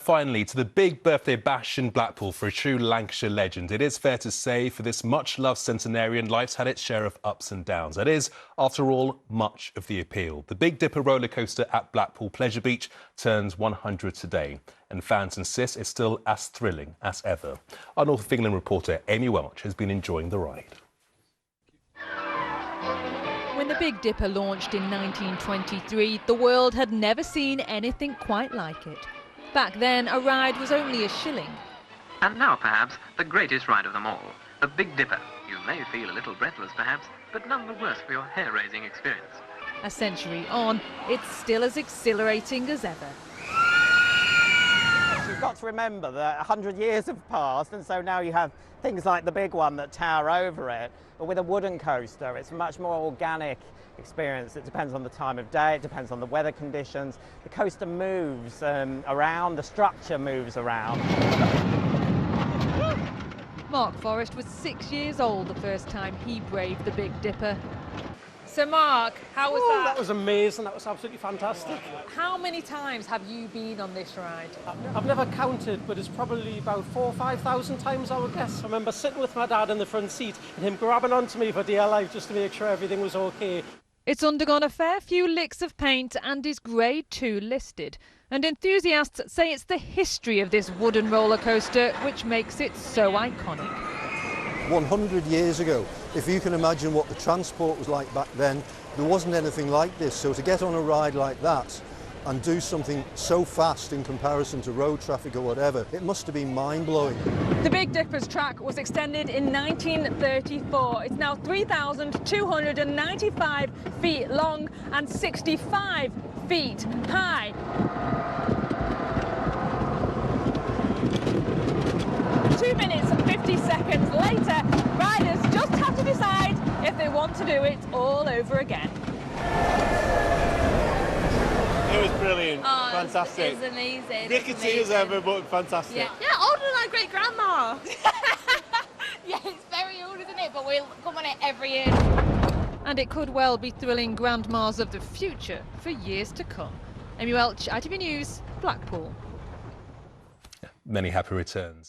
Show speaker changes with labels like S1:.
S1: Finally, to the big birthday bash in Blackpool for a true Lancashire legend. It is fair to say, for this much-loved centenarian, life's had its share of ups and downs. That is, after all, much of the appeal. The Big Dipper roller coaster at Blackpool Pleasure Beach turns 100 today, and fans insist it's still as thrilling as ever. Our North of England reporter Amy Welch has been enjoying the ride.
S2: When the Big Dipper launched in 1923, the world had never seen anything quite like it. Back then, a ride was only £1.
S3: And now, perhaps, the greatest ride of them all, the Big Dipper. You may feel a little breathless, perhaps, but none the worse for your hair-raising experience.
S2: A century on, it's still as exhilarating as ever.
S4: You've got to remember that 100 years have passed, and so now you have things like the big one that tower over it. But with a wooden coaster, it's a much more organic experience. It depends on the time of day, it depends on the weather conditions. The coaster moves around, the structure moves around.
S2: Mark Forrest was 6 years old the first time he braved the Big Dipper. So Mark, how was that?
S5: That was amazing, that was absolutely fantastic.
S2: How many times have you been on this ride?
S5: I've never counted, but it's probably about 4,000 or 5,000 times, I would guess. I remember sitting with my dad in the front seat and him grabbing onto me for dear life just to make sure everything was okay.
S2: It's undergone a fair few licks of paint and is Grade 2 listed. And enthusiasts say it's the history of this wooden roller coaster which makes it so iconic.
S6: 100 years ago, if you can imagine what the transport was like back then, there wasn't anything like this. So to get on a ride like that and do something so fast in comparison to road traffic or whatever, it must have been mind-blowing.
S2: The Big Dipper's track was extended in 1934. It's now 3,295 feet long and 65 feet high. 2 minutes and 50 seconds later, riders just have to decide if they want to do it all over again.
S7: It was brilliant, fantastic.
S8: It was amazing.
S7: Rickety as ever, but fantastic.
S8: Yeah, older than my great grandma. Yeah, it's very old, isn't it? But we'll come on it every year.
S2: And it could well be thrilling grandmas of the future for years to come. Amy Welch, ITV News, Blackpool.
S1: Many happy returns.